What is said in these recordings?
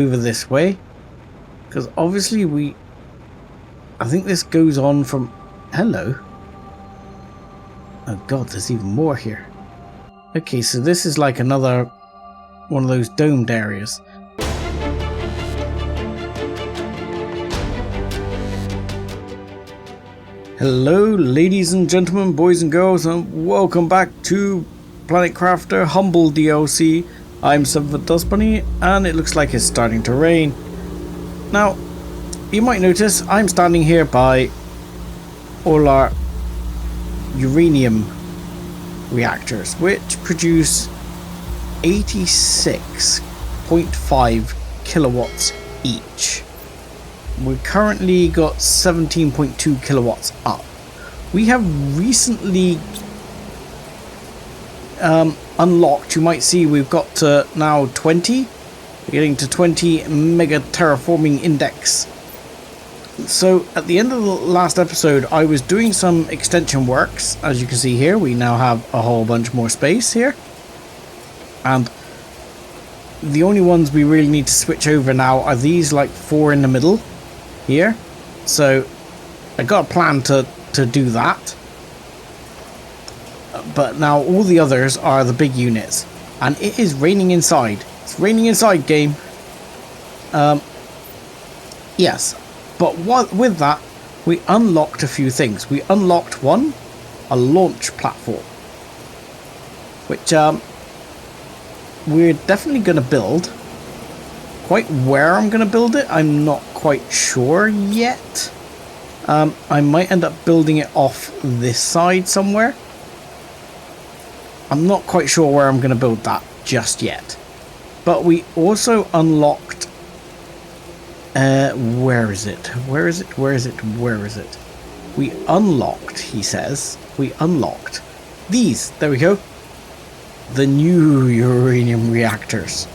over this way, because obviously I think this goes on from... Hello. Oh god, there's even more here. Okay, so this is like another one of those domed areas. Hello ladies and gentlemen, boys and girls, and welcome back to Planet Crafter Humble DLC. I'm 7 Dust Bunny, and it looks like it's starting to rain. Now, you might notice I'm standing here by all our uranium reactors, which produce 86.5 kilowatts each. We've currently got 17.2 kilowatts up. We have recently unlocked, you might see we've got to now 20. We're getting to 20 mega terraforming index. So at the end of the last episode I was doing some extension works. As you can see here, we now have a whole bunch more space here, and the only ones we really need to switch over now are these like 4 in the middle here. So I got a plan to do that, but now all the others are the big units, and it is raining inside. It's raining inside, game. Yes, but with that we unlocked a few things. We unlocked a launch platform, which we're definitely going to build. Quite where I'm going to build it, I'm not quite sure yet. I might end up building it off this side somewhere. I'm not quite sure where I'm going to build that just yet. But we also unlocked... where is it? We unlocked, he says. We unlocked these. There we go. The new uranium reactors.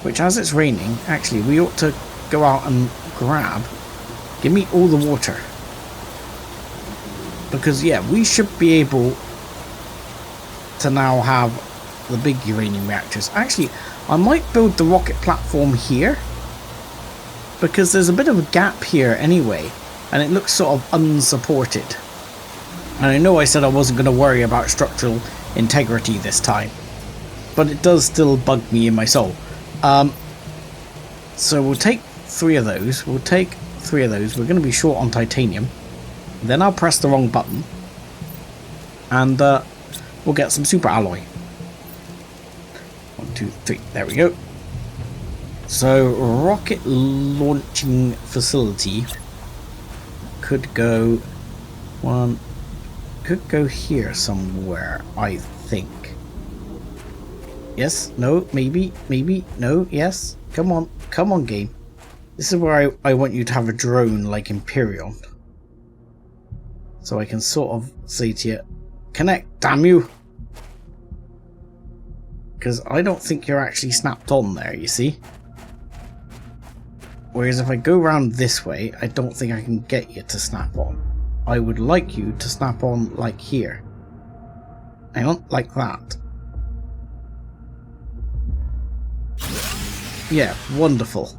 Which, as it's raining, actually, we ought to go out and grab. Give me all the water. Because, yeah, we should be able to now have the big uranium reactors. Actually, I might build the rocket platform here, because there's a bit of a gap here anyway, and it looks sort of unsupported. And I know I said I wasn't going to worry about structural integrity this time, but it does still bug me in my soul. So we'll take 3 of those. We're going to be short on titanium. Then I'll press the wrong button, and we'll get some super alloy. 1, 2, 3. There we go. So rocket launching facility could go here somewhere, I think. Yes, no, maybe, no, yes. Come on game. This is where I want you to have a drone like Imperial. So I can sort of say to you, connect, damn you. Because I don't think you're actually snapped on there, you see. Whereas if I go around this way, I don't think I can get you to snap on. I would like you to snap on like here. Hang on, like that. Yeah, wonderful.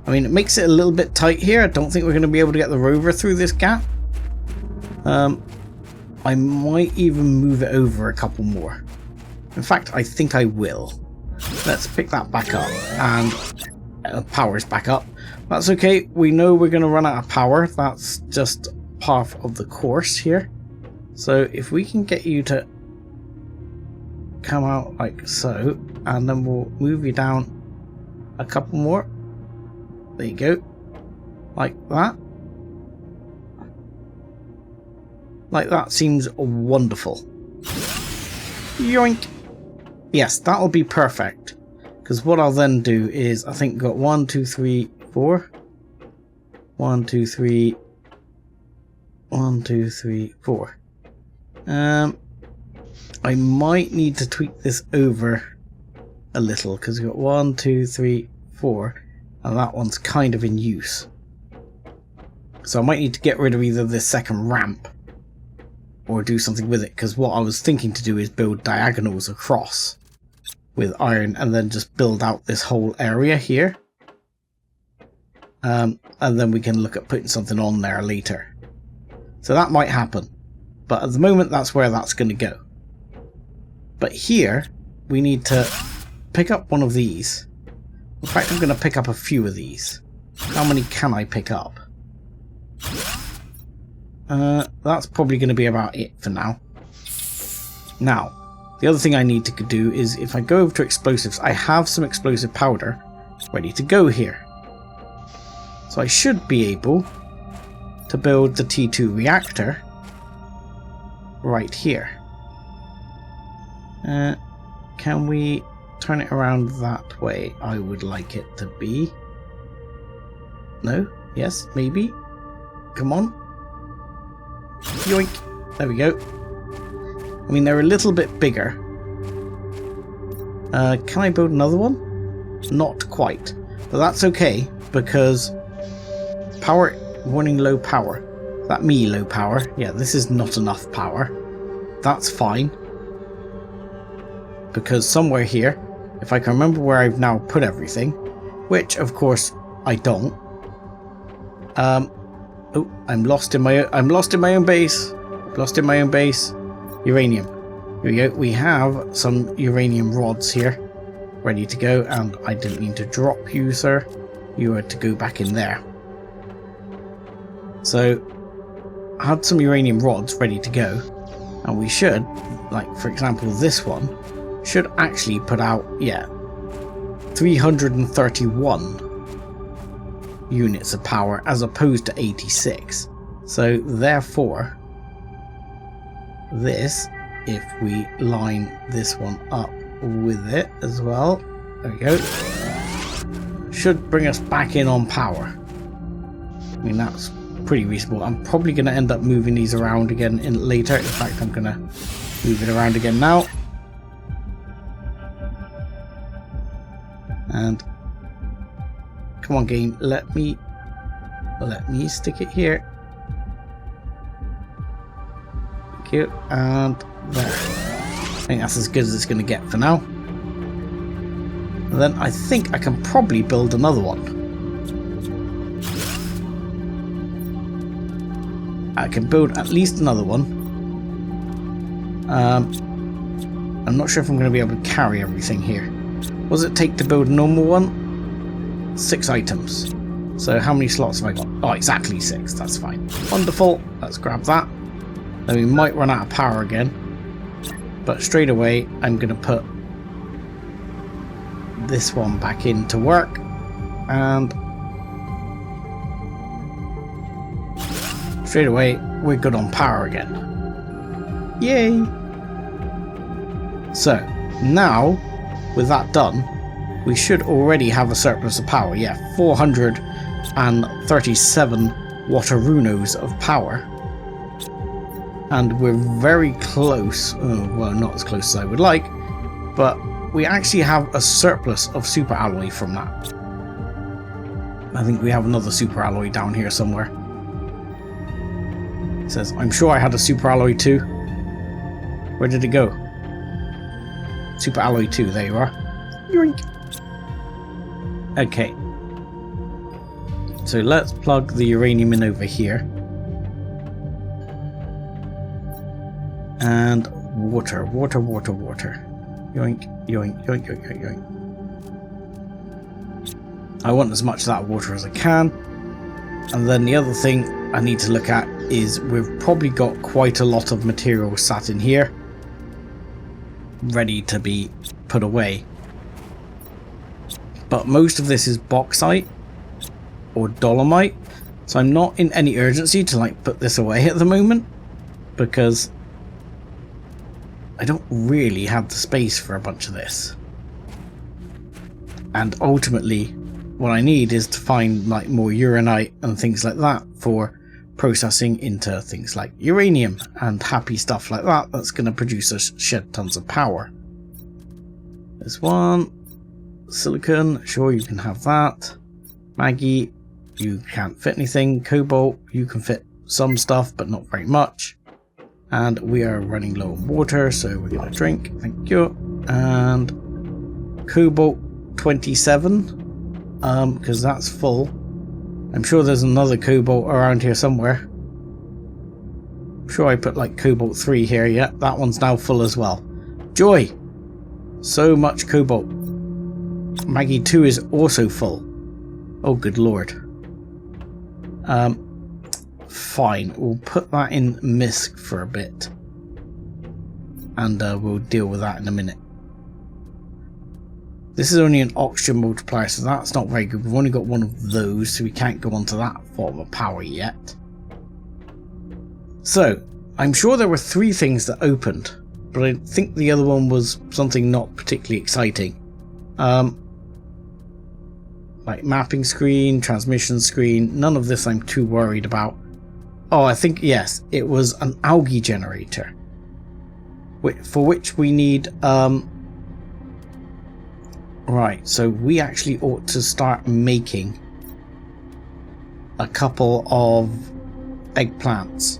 I mean, it makes it a little bit tight here. I don't think we're going to be able to get the rover through this gap. I might even move it over a couple more. In fact, I think I will. Let's pick that back up, and power's back up. That's okay. We know we're going to run out of power. That's just part of the course here. So if we can get you to come out like so, and then we'll move you down a couple more. There you go. Like that. Like that seems wonderful. Yoink! Yes, that'll be perfect. Because what I'll then do is, I think got 1, 2, 3, 4. 1, 2, 3. 1, 2, 3, 4. I might need to tweak this over a little, because we've got 1, 2, 3, 4, and that one's kind of in use. So I might need to get rid of either this second ramp or do something with it, because what I was thinking to do is build diagonals across. with iron and then just build out this whole area here. And then we can look at putting something on there later. So that might happen. But at the moment, that's where that's going to go. But here, we need to pick up one of these. In fact, I'm going to pick up a few of these. How many can I pick up? That's probably going to be about it for now. Now, the other thing I need to do is, if I go over to explosives, I have some explosive powder ready to go here. So I should be able to build the T2 reactor right here. Can we turn it around that way? I would like it to be. No? Yes? Maybe? Come on. Yoink. There we go. I mean, they're a little bit bigger. Can I build another one? Not quite. But that's okay, because power, warning low power. Is that me low power? Yeah, this is not enough power. That's fine. Because somewhere here, if I can remember where I've now put everything, which of course I don't. Oh, I'm lost in my own base. Lost in my own base. Uranium. Here we go. We have some uranium rods here, ready to go, and I didn't mean to drop you, sir. You are to go back in there. So, I had some uranium rods ready to go, and we should, like for example this one, should actually put out, yeah, 331 units of power as opposed to 86. So therefore, this, if we line this one up with it as well, there we go, should bring us back in on power. I mean, that's pretty reasonable. I'm probably going to end up moving these around again later. In fact, I'm going to move it around again now. And come on, game, let me stick it here. Thank you. And there. I think that's as good as it's going to get for now. And then I think I can probably build another one. I can build at least another one. I'm not sure if I'm going to be able to carry everything here. What does it take to build a normal one? 6 items. So how many slots have I got? Oh, exactly 6. That's fine. Wonderful. Let's grab that. Then we might run out of power again. But straight away, I'm going to put this one back into work. And straight away, we're good on power again. Yay! So, now, with that done, we should already have a surplus of power. Yeah, 437 waterunos of power. And we're very close, well, not as close as I would like, but we actually have a surplus of super alloy from that. I think we have another super alloy down here somewhere. It says, I'm sure I had a super alloy too. Where did it go? Super alloy 2, there you are. Yoink. Okay. So let's plug the uranium in over here. And water. Yoink, yoink, yoink, yoink, yoink, yoink. I want as much of that water as I can. And then the other thing I need to look at is we've probably got quite a lot of material sat in here, ready to be put away. But most of this is bauxite or dolomite, so I'm not in any urgency to like put this away at the moment, because I don't really have the space for a bunch of this. And ultimately, what I need is to find like more uranite and things like that for processing into things like uranium and happy stuff like that. That's going to produce us shed tons of power. There's one. Silicon, sure, you can have that. Maggie, you can't fit anything. Cobalt, you can fit some stuff, but not very much. And we are running low on water, so we're going to drink. Thank you. And Kage848 because that's full. I'm sure there's another cobalt around here somewhere. I'm sure I put like Kage848 here. Yeah, that one's now full as well. Joy! So much cobalt. Maggie 2 is also full. Oh, good lord. Fine. We'll put that in MISC for a bit. And we'll deal with that in a minute. This is only an oxygen multiplier, so that's not very good. We've only got one of those, so we can't go on to that form of power yet. So, I'm sure there were 3 things that opened, but I think the other one was something not particularly exciting. Like mapping screen, transmission screen, none of this I'm too worried about. Oh, I think, yes, it was an algae generator. For which we need, right, so we actually ought to start making a couple of eggplants,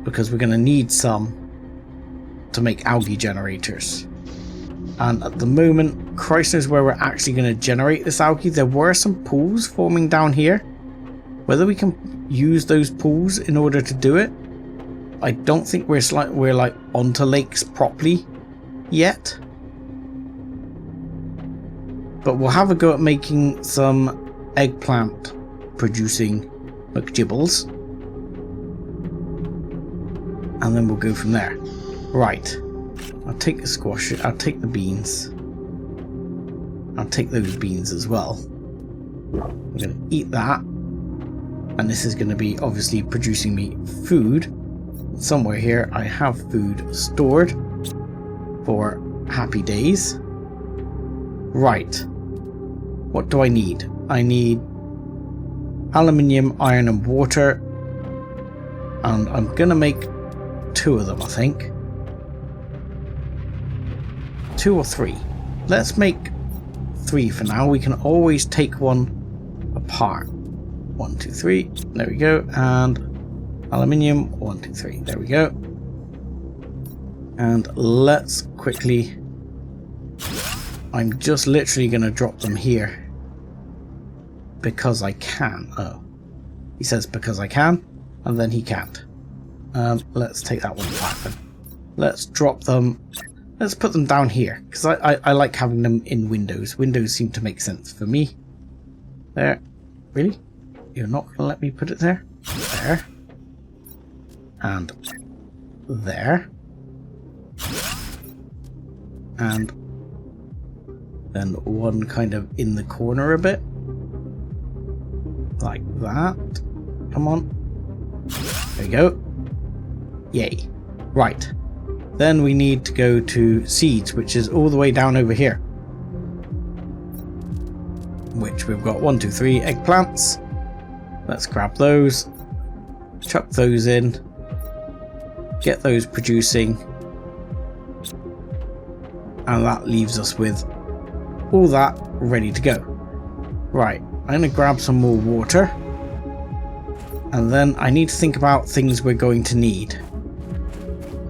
because we're going to need some to make algae generators. And at the moment, Christ knows where we're actually going to generate this algae. There were some pools forming down here. Whether we can use those pools in order to do it, I don't think we're like onto lakes properly yet. But we'll have a go at making some eggplant producing McGibbles. And then we'll go from there. Right. I'll take the squash. I'll take the beans. I'll take those beans as well. I'm going to eat that. And this is going to be obviously producing me food. Somewhere here I have food stored for happy days. Right. What do I need? I need aluminium, iron and water. And I'm going to make 2 of them, I think. 2 or 3. Let's make 3 for now. We can always take one apart. 1, 2, 3. There we go. And aluminium. 1, 2, 3. There we go. And let's quickly... I'm just literally going to drop them here. Because I can. Oh. He says because I can. And then he can't. Let's take that one back then. Let's drop them... Let's put them down here, because I like having them in windows. Windows seem to make sense for me. There. Really? You're not going to let me put it there? There. And there. And then one kind of in the corner a bit. Like that. Come on. There we go. Yay. Right. Then we need to go to seeds, which is all the way down over here. Which we've got 1, 2, 3 eggplants. Let's grab those. Chuck those in. Get those producing. And that leaves us with all that ready to go. Right, I'm going to grab some more water. And then I need to think about things we're going to need.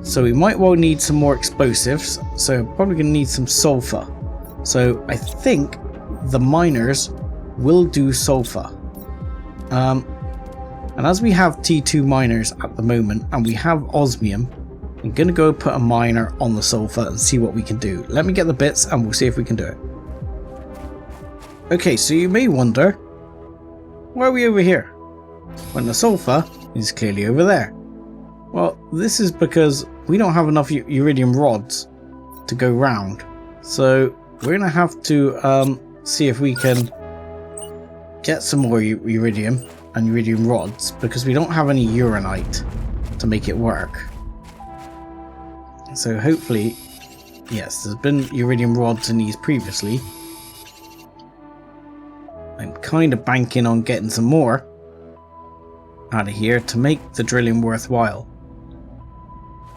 So we might well need some more explosives. So probably going to need some sulfur. So I think the miners will do sulfur. And as we have T2 miners at the moment and we have osmium, I'm going to go put a miner on the sulfur and see what we can do. Let me get the bits and we'll see if we can do it. Okay, so you may wonder, why are we over here when the sulfur is clearly over there? Well, this is because we don't have enough iridium rods to go round. So we're going to have to see if we can get some more iridium and iridium rods, because we don't have any uranite to make it work. So hopefully, yes, there's been iridium rods in these previously. I'm kind of banking on getting some more out of here to make the drilling worthwhile.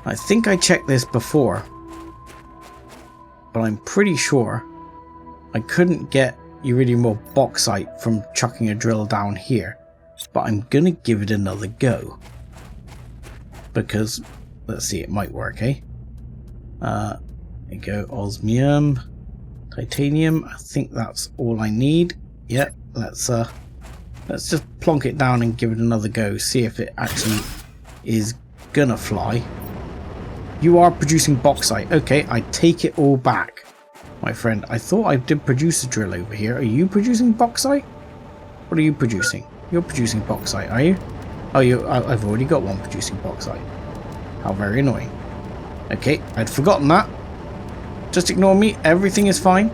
I think I checked this before, but I'm pretty sure I couldn't get iridium or bauxite from chucking a drill down here, but I'm gonna give it another go, because let's see, it might work, eh? There you go, osmium, Titanium, I think that's all I need. Yep, let's just plonk it down and give it another go, see if it actually is gonna fly. You are producing bauxite. Okay, I take it all back, my friend. I thought I did produce a drill over here. Are you producing bauxite? What are you producing? You're producing bauxite, are you? Oh, I've already got one producing bauxite. How very annoying. Okay, I'd forgotten that. Just ignore me. Everything is fine.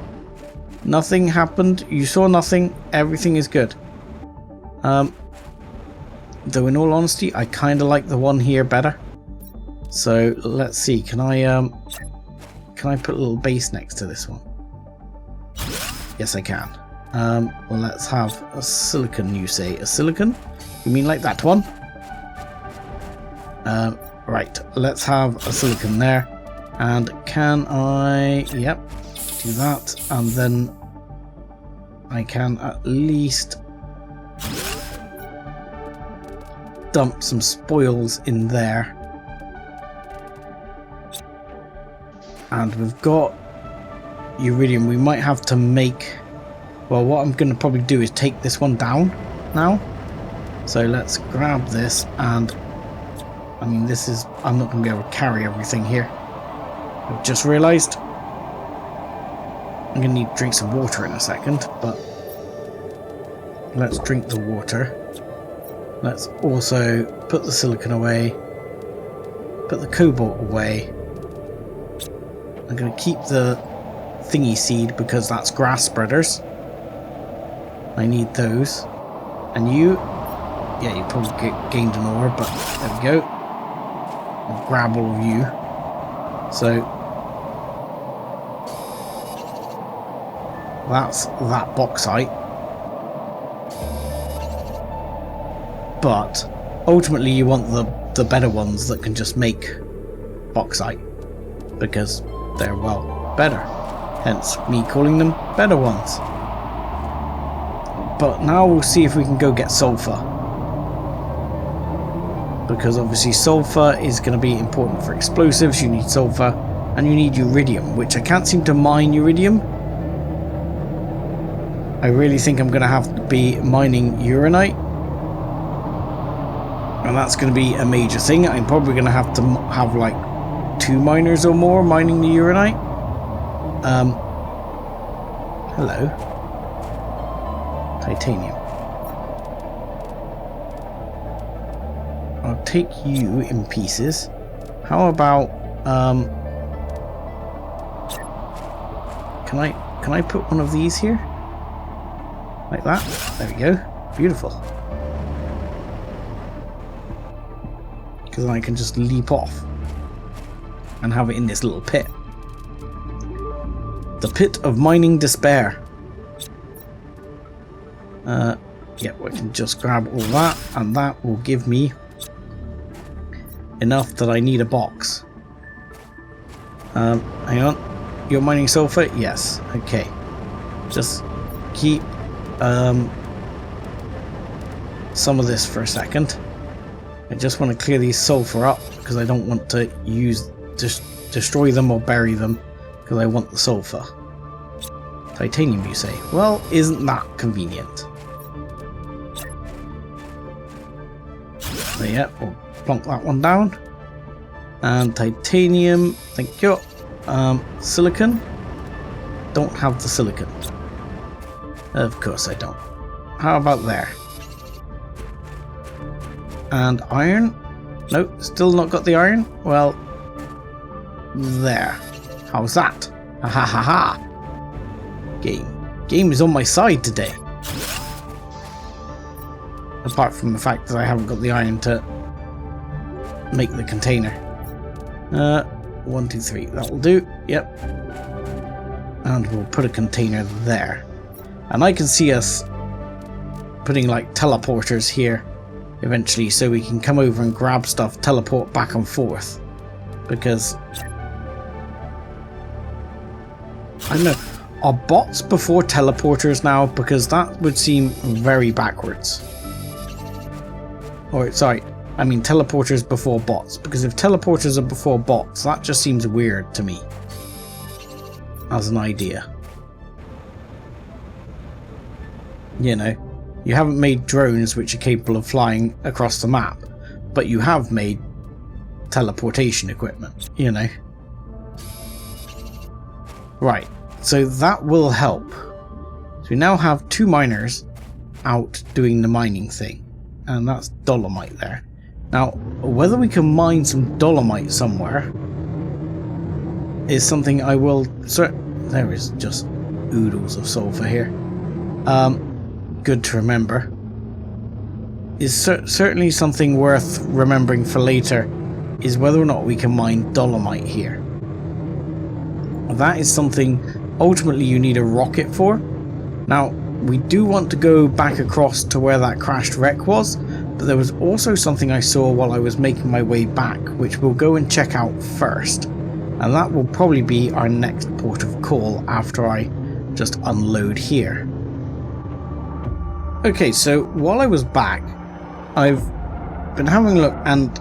Nothing happened. You saw nothing. Everything is good. Though in all honesty, I kind of like the one here better. So let's see. Can I put a little base next to this one? Yes, I can. Well, let's have a silicon. You say a silicon? You mean like that one? Right. Let's have a silicon there. And can I? Yep. Do that, and then I can at least dump some spoils in there. And we've got uridium. We might have to make... Well, what I'm going to probably do is take this one down now. So let's grab this, and I mean, this is... I'm not going to be able to carry everything here. I've just realised. I'm going to need to drink some water in a second, but let's drink the water. Let's also put the silicon away, put the cobalt away. I'm going to keep the thingy seed because that's grass spreaders. I need those. And you, yeah, you probably gained an ore, but there we go. I'll grab all of you. So that's that bauxite. But ultimately you want the better ones that can just make bauxite, because they're, well, better. Hence me calling them better ones. But now we'll see if we can go get sulfur. Because obviously sulfur is going to be important for explosives. You need sulfur, and you need uridium, which I can't seem to mine uridium. I really think I'm going to have to be mining uranite. And that's going to be a major thing. I'm probably going to have like 2 miners or more mining the uranite. Hello. Titanium. I'll take you in pieces. How about can I put one of these here? Like that? There we go. Beautiful. Because then I can just leap off and have it in this little pit. The pit of mining despair. Yeah, we can just grab all that, and that will give me enough that I need a box. Hang on. You're mining sulfur? Yes. Okay. Just keep some of this for a second. I just want to clear these sulfur up because I don't want to destroy them or bury them, because I want the sulfur. Titanium, you say? Well, isn't that convenient? So yeah, we'll plonk that one down. And titanium, thank you. Silicon? Don't have the silicon. Of course I don't. How about there? And iron? Nope, still not got the iron? Well, there. How's that? Ha ha ha ha. Game is on my side today. Apart from the fact that I haven't got the iron to make the container. 1, 2, 3. That'll do. Yep. And we'll put a container there. And I can see us putting like teleporters here eventually, so we can come over and grab stuff, teleport back and forth. Because I don't know, are bots before teleporters now? Because that would seem very backwards. Or sorry, I mean teleporters before bots, because if teleporters are before bots, that just seems weird to me as an idea. You know, you haven't made drones which are capable of flying across the map, but you have made teleportation equipment, you know. Right, so that will help. So we now have 2 miners out doing the mining thing, and that's dolomite there. Now, whether we can mine some dolomite somewhere is something I will... There is just oodles of sulfur here. Good to remember. Is certainly something worth remembering for later, is whether or not we can mine dolomite here. That is something ultimately you need a rocket for. Now, we do want to go back across to where that crashed wreck was, but there was also something I saw while I was making my way back, which we'll go and check out first. And that will probably be our next port of call after I just unload here. Okay, so while I was back, I've been having a look, and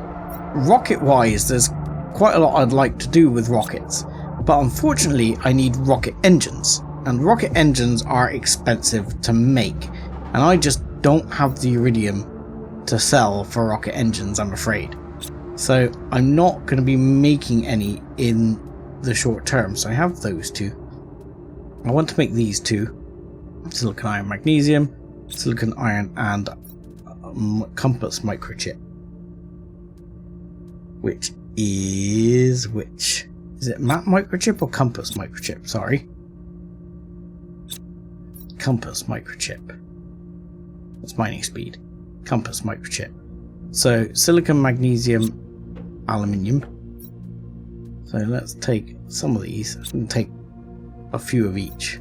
rocket-wise, there's quite a lot I'd like to do with rockets. But unfortunately, I need rocket engines. And rocket engines are expensive to make. And I just don't have the iridium to sell for rocket engines, I'm afraid. So I'm not going to be making any in the short term. So I have those 2. I want to make these 2. Silicon iron magnesium, silicon iron and compass microchip. Which is which? Is it map microchip or compass microchip? Sorry. Compass microchip. That's mining speed. Compass microchip. So silicon, magnesium, aluminium. So let's take some of these and take a few of each,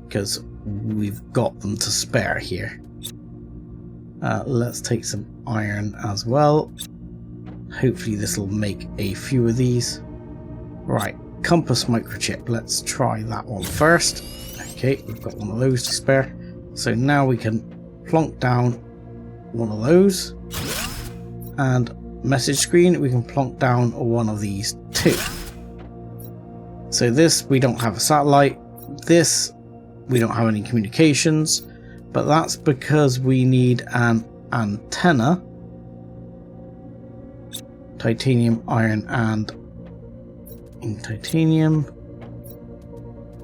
because we've got them to spare here. Let's take some iron as well. Hopefully this will make a few of these. Right, compass microchip. Let's try that one first. Okay, we've got one of those to spare. So now we can plonk down one of those. And message screen, we can plonk down one of these 2. So this, we don't have a satellite. This, we don't have any communications. But that's because we need an antenna. Titanium, iron, and titanium,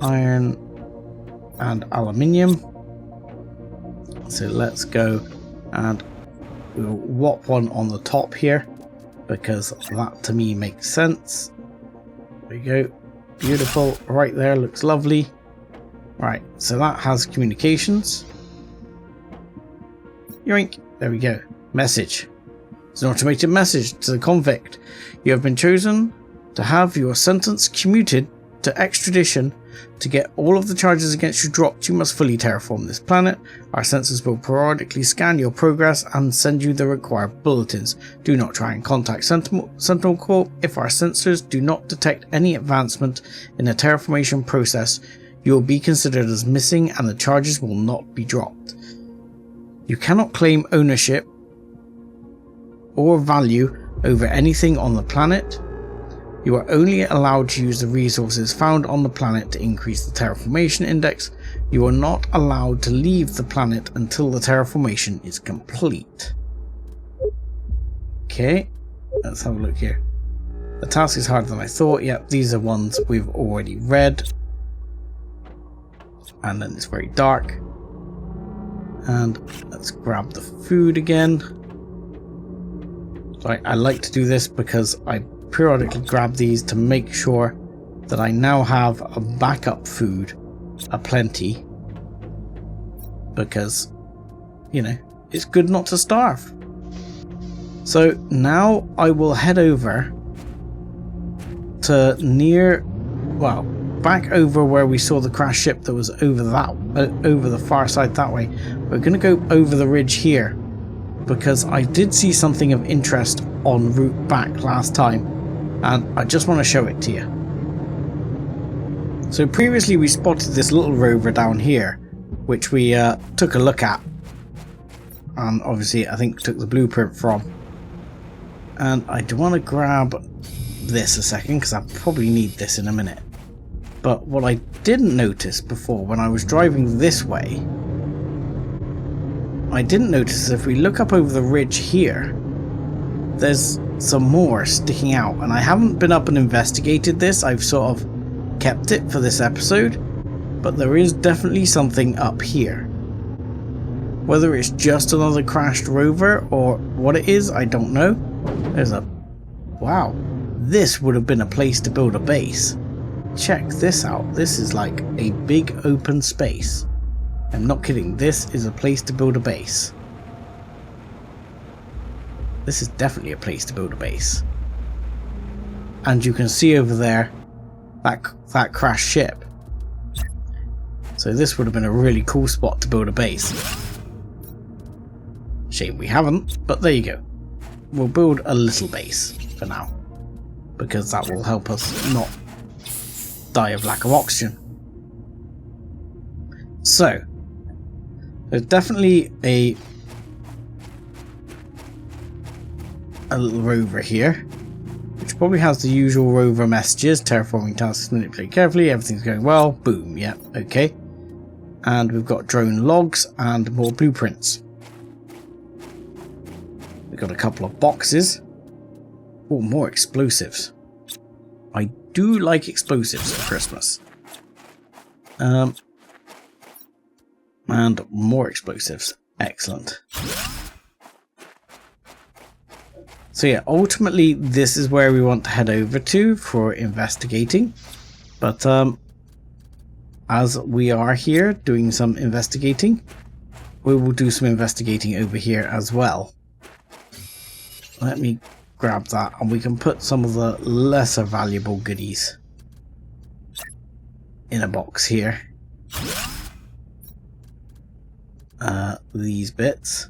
iron, and aluminium. So let's go and we'll whop one on the top here, because that to me makes sense. There we go. Beautiful. Right there, looks lovely. Right, so that has communications. Yoink. There we go. Message. It's an automated message to the convict. You have been chosen to have your sentence commuted to extradition. To get all of the charges against you dropped, you must fully terraform this planet. Our sensors will periodically scan your progress and send you the required bulletins. Do not try and contact Sentinel Corp. If our sensors do not detect any advancement in the terraformation process, you will be considered as missing and the charges will not be dropped. You cannot claim ownership or value over anything on the planet. You are only allowed to use the resources found on the planet to increase the terraformation index. You are not allowed to leave the planet until the terraformation is complete. Okay, let's have a look here. The task is harder than I thought. Yep, these are ones we've already read. And then it's very dark. And let's grab the food again. So I like to do this because I periodically grab these to make sure that I now have a backup food aplenty, because, you know, it's good not to starve. So now I will head over to back over where we saw the crash ship that was over the far side that way. We're going to go over the ridge here, because I did see something of interest en route back last time, and I just want to show it to you. So previously we spotted this little rover down here, which we took a look at, and obviously I think took the blueprint from. And I do want to grab this a second, because I probably need this in a minute. But what I didn't notice before when I was driving this way, I didn't notice if we look up over the ridge here, there's some more sticking out, and I haven't been up and investigated this. I've sort of kept it for this episode, but there is definitely something up here. Whether it's just another crashed rover or what it is, I don't know. There's a... wow, this would have been a place to build a base. Check this out. This is like a big open space. I'm not kidding, this is a place to build a base. This is definitely a place to build a base. And you can see over there that crashed ship. So this would have been a really cool spot to build a base. Shame we haven't, but there you go. We'll build a little base for now, because that will help us not die of lack of oxygen. So there's definitely a little rover here, which probably has the usual rover messages: terraforming tasks, manipulate carefully, everything's going well, boom, yeah, okay. And we've got drone logs and more blueprints. We've got a couple of boxes. Oh, more explosives. I do like explosives for Christmas. And more explosives. Excellent. So yeah, ultimately this is where we want to head over to for investigating. But as we are here doing some investigating, we will do some investigating over here as well. Let me grab that, and we can put some of the lesser valuable goodies in a box here. These bits,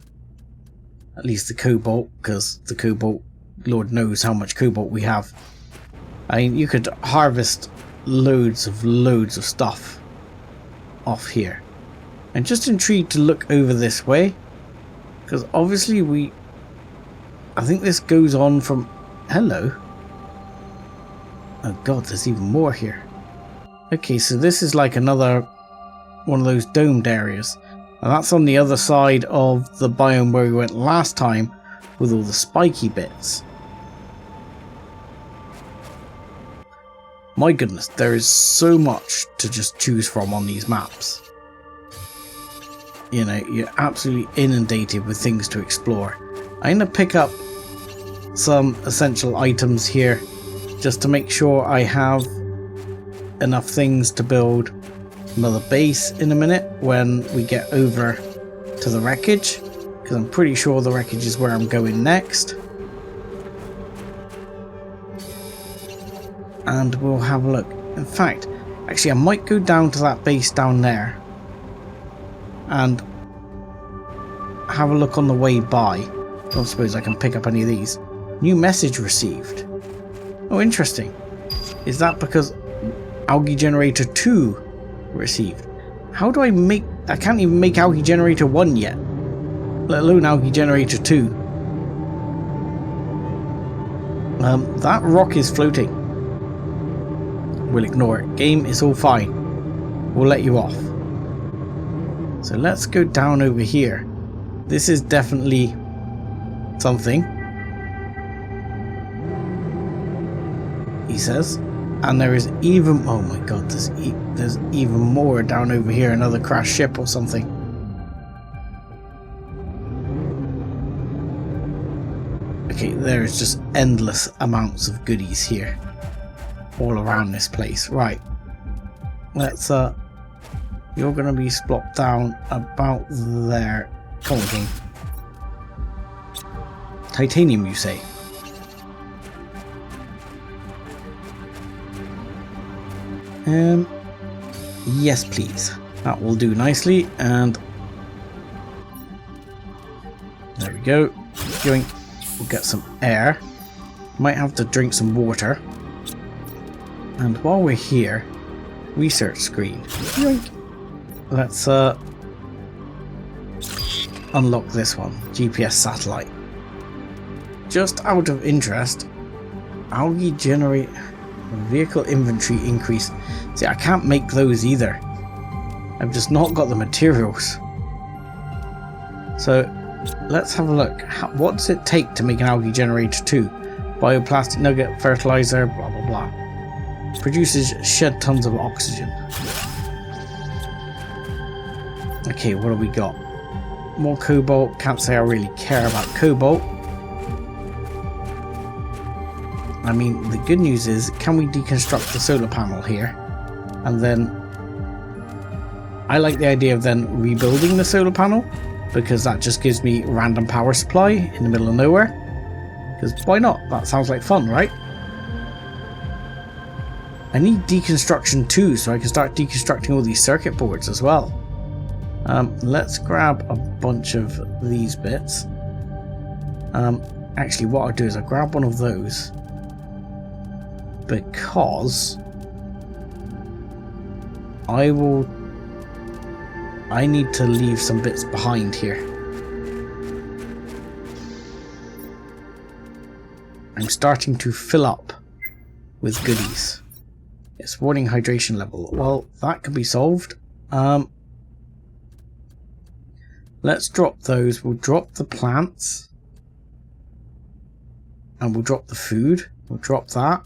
at least the cobalt, because the cobalt, Lord knows how much cobalt we have. I mean, you could harvest loads of stuff off here. I'm just intrigued to look over this way, because obviously I think this goes on from... hello. Oh god, there's even more here. Okay, so this is like another one of those domed areas. And that's on the other side of the biome where we went last time with all the spiky bits. My goodness, there is so much to just choose from on these maps. You know, you're absolutely inundated with things to explore. I'm going to pick up some essential items here just to make sure I have enough things to build another base in a minute when we get over to the wreckage, because I'm pretty sure the wreckage is where I'm going next. And we'll have a look. In fact, actually I might go down to that base down there and have a look on the way by. I don't suppose I can pick up any of these. New message received. Oh, interesting. Is that because Algae Generator 2 received? How do I make... I can't even make Algae Generator 1 yet, let alone Algae Generator 2. That rock is floating. We'll ignore it. Game, it's all fine. We'll let you off. So let's go down over here. This is definitely something, he says. And there is even... oh my god, there's even more down over here. Another crashed ship or something. Okay, there is just endless amounts of goodies here all around this place. Right, let's you're gonna be splopped down about there. Come on, game. Titanium, you say? Yes please. That will do nicely, and there we go. Going, we'll get some air. Might have to drink some water. And while we're here, research screen. Yoink. Let's unlock this one. GPS satellite. Just out of interest, algae generate... Vehicle inventory increase. See, I can't make those either. I've just not got the materials. So let's have a look. What does it take to make an algae generator 2? Bioplastic nugget, fertilizer, blah blah blah. Produces shed tons of oxygen. Okay, what do we got? More cobalt. Can't say I really care about cobalt. I mean, the good news is, can we deconstruct the solar panel here? And then I like the idea of then rebuilding the solar panel, because that just gives me random power supply in the middle of nowhere. Because why not? That sounds like fun, right? I need deconstruction too, so I can start deconstructing all these circuit boards as well. Let's grab a bunch of these bits. Actually, what I'll do is I'll grab one of those, because I need to leave some bits behind here. I'm starting to fill up with goodies. It's warning hydration level. Well, that can be solved. Let's drop those. We'll drop the plants. And we'll drop the food. We'll drop that.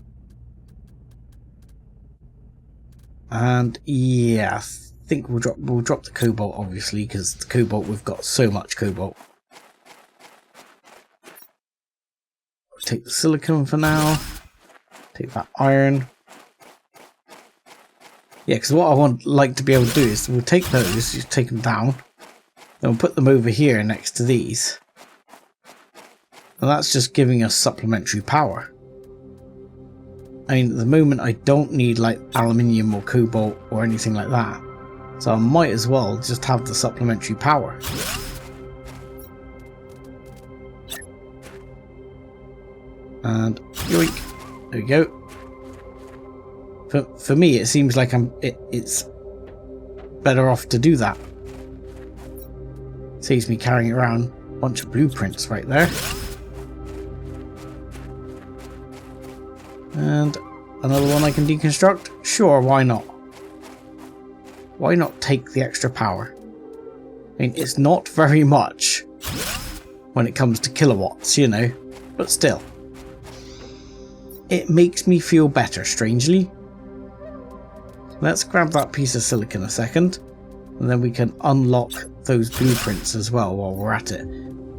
And yeah, I think we'll drop the cobalt, obviously, because the cobalt, we've got so much cobalt. We'll take the silicon for now. Take that iron. Yeah, because what I like to be able to do is we'll take those, just take them down. Then we'll put them over here next to these. And that's just giving us supplementary power. I mean, at the moment I don't need like aluminium or cobalt or anything like that. So I might as well just have the supplementary power. And yoink. There we go. For me, it seems like it's better off to do that. Saves me carrying around a bunch of blueprints right there. And another one I can deconstruct? Sure, why not? Why not take the extra power? I mean, it's not very much when it comes to kilowatts, you know, but still. It makes me feel better, strangely. Let's grab that piece of silicon a second, and then we can unlock those blueprints as well while we're at it.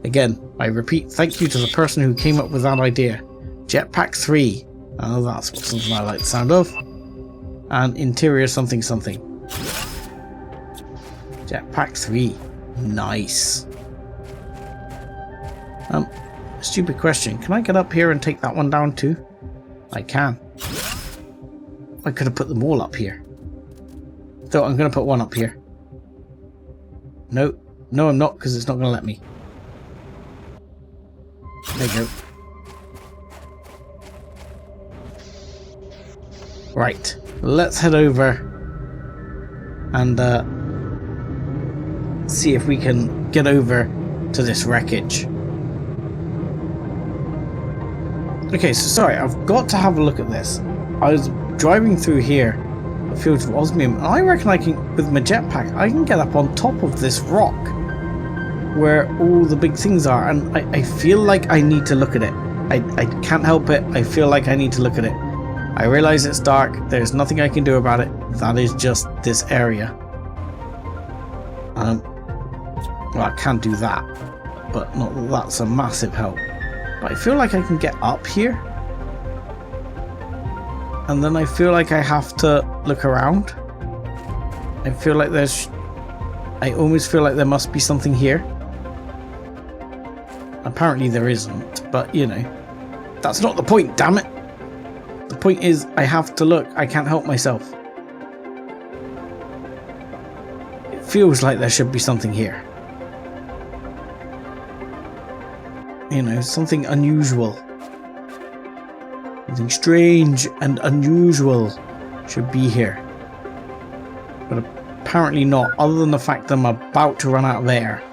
Again, I repeat, thank you to the person who came up with that idea. Jetpack 3. Oh, that's something I like the sound of. And interior something something. Jetpack 3. Nice. Stupid question. Can I get up here and take that one down too? I can. I could have put them all up here. So I'm going to put one up here. No. No, I'm not, because it's not going to let me. There you go. Right. Let's head over and see if we can get over to this wreckage. Okay, so sorry, I've got to have a look at this. I was driving through here, the fields of osmium, and I reckon I can, with my jetpack, I can get up on top of this rock where all the big things are, and I feel like I need to look at it. I can't help it. I feel like I need to look at it. I realize it's dark. There's nothing I can do about it. That is just this area. Well, I can do that, but not that that's a massive help. But I feel like I can get up here. And then I feel like I have to look around. I feel like I almost feel like there must be something here. Apparently there isn't, but you know, that's not the point, damn it. The point is, I have to look. I can't help myself. It feels like there should be something here. You know, something unusual. Something strange and unusual should be here. But apparently not, other than the fact that I'm about to run out of air.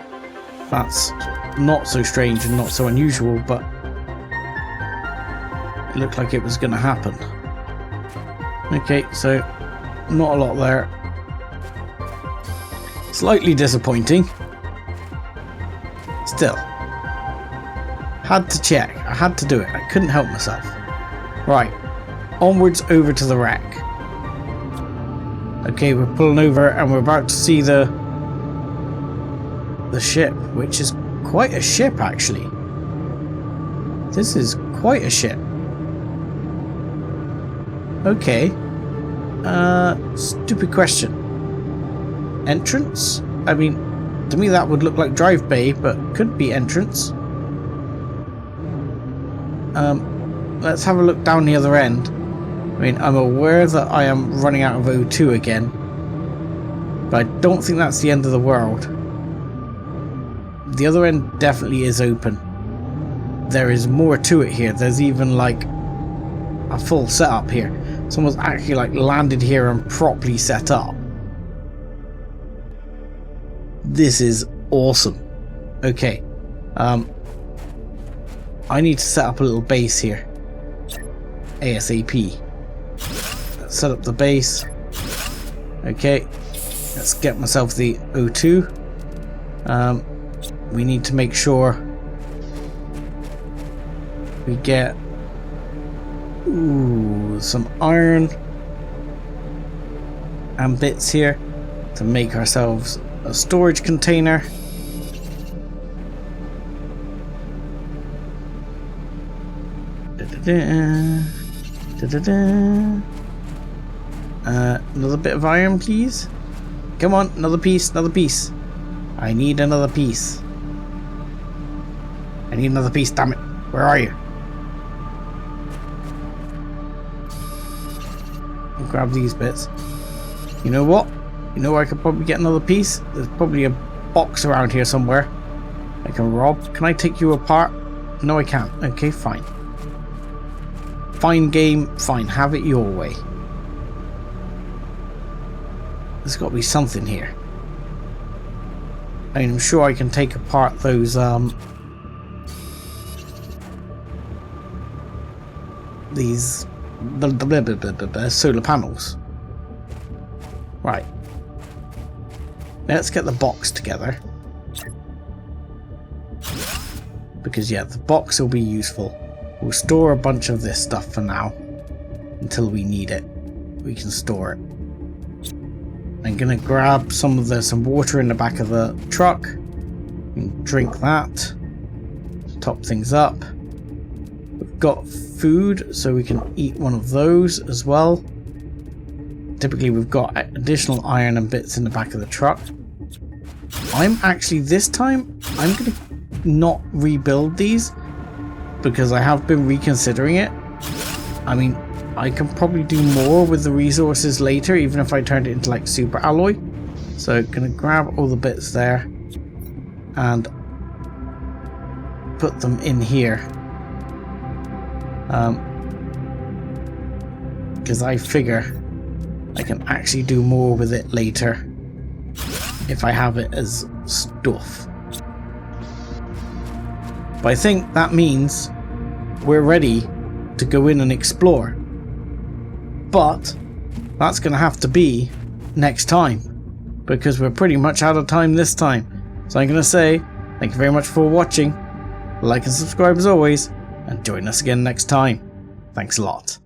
That's not so strange and not so unusual, but it looked like it was going to happen. Okay, so not a lot there. Slightly disappointing. Still. Had to check. I had to do it. I couldn't help myself. Right. Onwards over to the wreck. Okay, we're pulling over and we're about to see the ship, which is quite a ship actually. This is quite a ship. Okay. Stupid question. Entrance? I mean, to me that would look like drive bay, but could be entrance. Let's have a look down the other end. I mean, I'm aware that I am running out of O2 again, but I don't think that's the end of the world. The other end definitely is open. There is more to it here. There's even like a full setup here. Someone's actually like landed here and properly set up. This is awesome. Okay. I need to set up a little base here. ASAP. Let's set up the base. Okay. Let's get myself the O2. We need to make sure we get some iron and bits here to make ourselves a storage container. Another bit of iron, please. Come on, another piece, another piece. I need another piece. I need another piece, damn it. Where are you? I'll grab these bits. You know what? You know where I could probably get another piece? There's probably a box around here somewhere I can rob. Can I take you apart? No, I can't. Okay, fine. Fine game, fine. Have it your way. There's got to be something here. I mean, I'm sure I can take apart those these solar panels. Right. Let's get the box together. Because yeah, the box will be useful. We'll store a bunch of this stuff for now. Until we need it. We can store it. I'm gonna grab some water in the back of the truck. And drink that. Top things up. We've got food, so we can eat one of those as well. Typically we've got additional iron and bits in the back of the truck. I'm actually, this time, I'm going to not rebuild these because I have been reconsidering it. I mean, I can probably do more with the resources later, even if I turned it into like super alloy. So I'm going to grab all the bits there and put them in here. Because I figure I can actually do more with it later if I have it as stuff. But I think that means we're ready to go in and explore. But that's going to have to be next time, because we're pretty much out of time this time. So I'm going to say thank you very much for watching. Like and subscribe as always, and join us again next time. Thanks a lot.